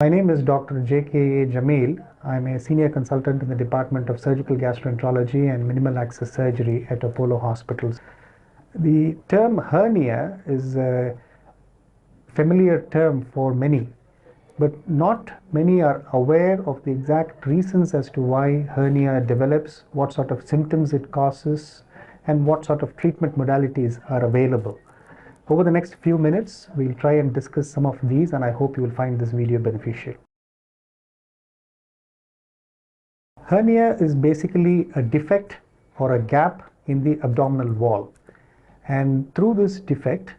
My name is Dr. J.K.A Jameel. I'm a senior consultant in the Department of Surgical Gastroenterology and Minimal Access Surgery at Apollo Hospitals. The term hernia is a familiar term for many, but not many are aware of the exact reasons as to why hernia develops, what sort of symptoms it causes, and what sort of treatment modalities are available. Over the next few minutes, we'll try and discuss some of these, and I hope you will find this video beneficial. Hernia is basically a defect or a gap in the abdominal wall, and through this defect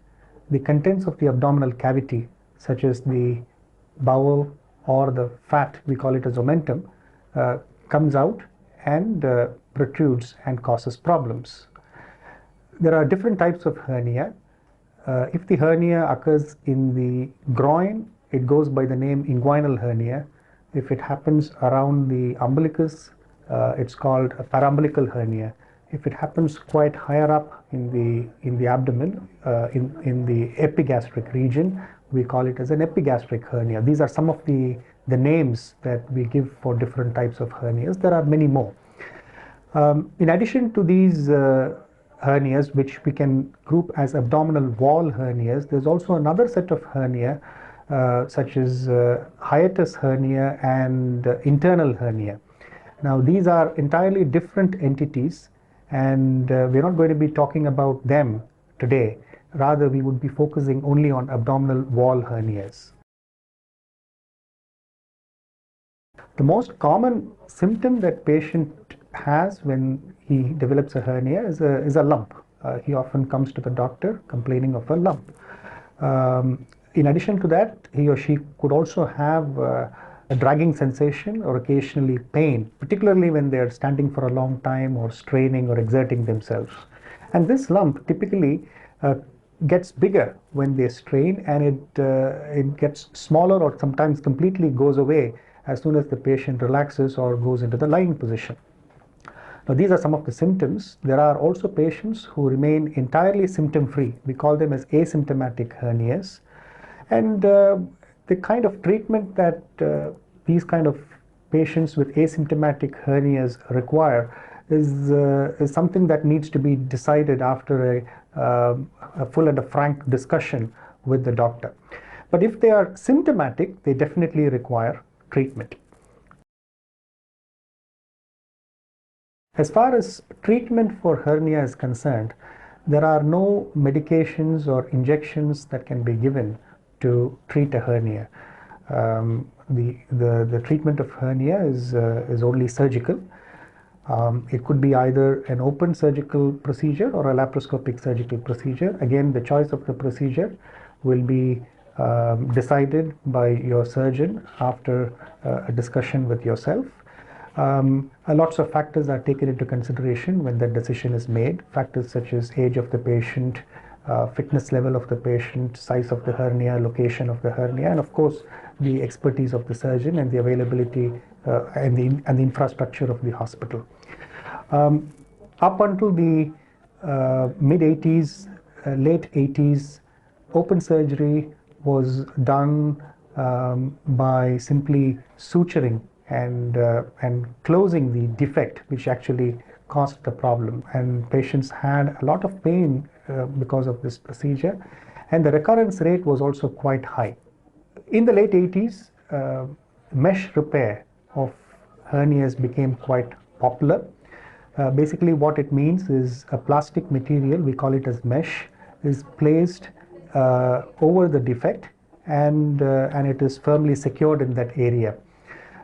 the contents of the abdominal cavity, such as the bowel or the fat, we call it as omentum, comes out and protrudes and causes problems. There are different types of hernia. If the hernia occurs in the groin, it goes by the name inguinal hernia. If it happens around the umbilicus, it's called a parumbilical hernia. If it happens quite higher up in the abdomen, in the epigastric region, we call it as an epigastric hernia. These are some of the names that we give for different types of hernias. There are many more. In addition to these hernias, which we can group as abdominal wall hernias, there's also another set of hernia such as hiatus hernia and internal hernia. Now these are entirely different entities, and we're not going to be talking about them today. Rather, we would be focusing only on abdominal wall hernias. The most common symptom that patient has when he develops a hernia is a lump. He often comes to the doctor complaining of a lump. In addition to that, he or she could also have a dragging sensation or occasionally pain, particularly when they are standing for a long time or straining or exerting themselves. And this lump typically gets bigger when they strain, and it gets smaller or sometimes completely goes away as soon as the patient relaxes or goes into the lying position. Now, these are some of the symptoms. There are also patients who remain entirely symptom-free. We call them as asymptomatic hernias. And the kind of treatment that these kind of patients with asymptomatic hernias require is something that needs to be decided after a full and a frank discussion with the doctor. But if they are symptomatic, they definitely require treatment. As far as treatment for hernia is concerned, there are no medications or injections that can be given to treat a hernia. The treatment of hernia is only surgical. It could be either an open surgical procedure or a laparoscopic surgical procedure. Again, the choice of the procedure will be decided by your surgeon after a discussion with yourself. Lots of factors are taken into consideration when that decision is made. Factors such as age of the patient, fitness level of the patient, size of the hernia, location of the hernia, and of course the expertise of the surgeon and the availability and the infrastructure of the hospital. Up until the mid-80s, late 80s, open surgery was done by simply suturing and closing the defect which actually caused the problem, and patients had a lot of pain because of this procedure, and the recurrence rate was also quite high. In the late 80s, mesh repair of hernias became quite popular. Basically what it means is a plastic material, we call it as mesh, is placed over the defect, and it is firmly secured in that area.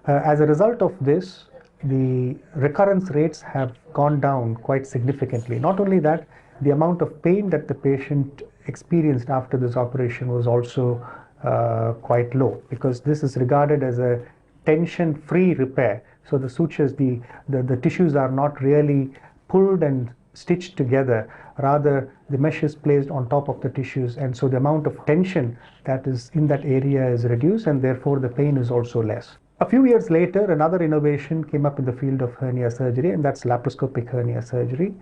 As a result of this, the recurrence rates have gone down quite significantly. Not only that, the amount of pain that the patient experienced after this operation was also quite low, because this is regarded as a tension-free repair. So the sutures, the tissues are not really pulled and stitched together. Rather, the mesh is placed on top of the tissues, and so the amount of tension that is in that area is reduced, and therefore the pain is also less. A few years later, another innovation came up in the field of hernia surgery, and that's laparoscopic hernia surgery.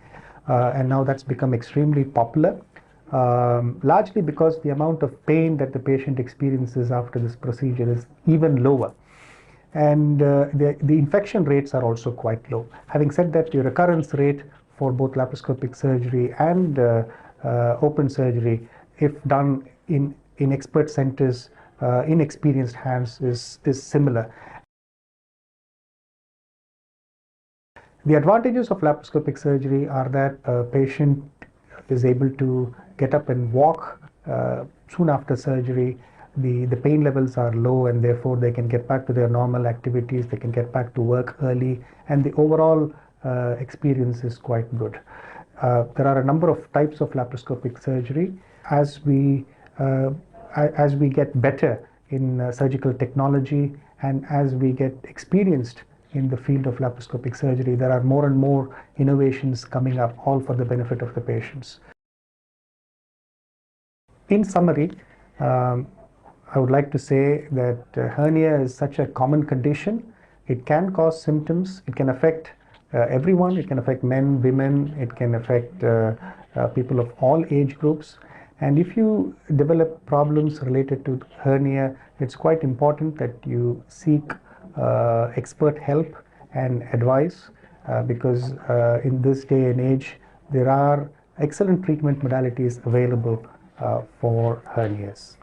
And now that's become extremely popular. largely because the amount of pain that the patient experiences after this procedure is even lower. And the infection rates are also quite low. Having said that, the recurrence rate for both laparoscopic surgery and open surgery, if done in expert centers, in experienced hands, is similar. The advantages of laparoscopic surgery are that a patient is able to get up and walk soon after surgery. The pain levels are low, and therefore they can get back to their normal activities, they can get back to work early, and the overall experience is quite good. There are a number of types of laparoscopic surgery. As we get better in surgical technology, and as we get experienced in the field of laparoscopic surgery, there are more and more innovations coming up, all for the benefit of the patients. In summary, I would like to say that hernia is such a common condition. It can cause symptoms. It can affect everyone. It can affect men, women. It can affect people of all age groups. And if you develop problems related to hernia, it's quite important that you seek expert help and advice, because in this day and age, there are excellent treatment modalities available for hernias.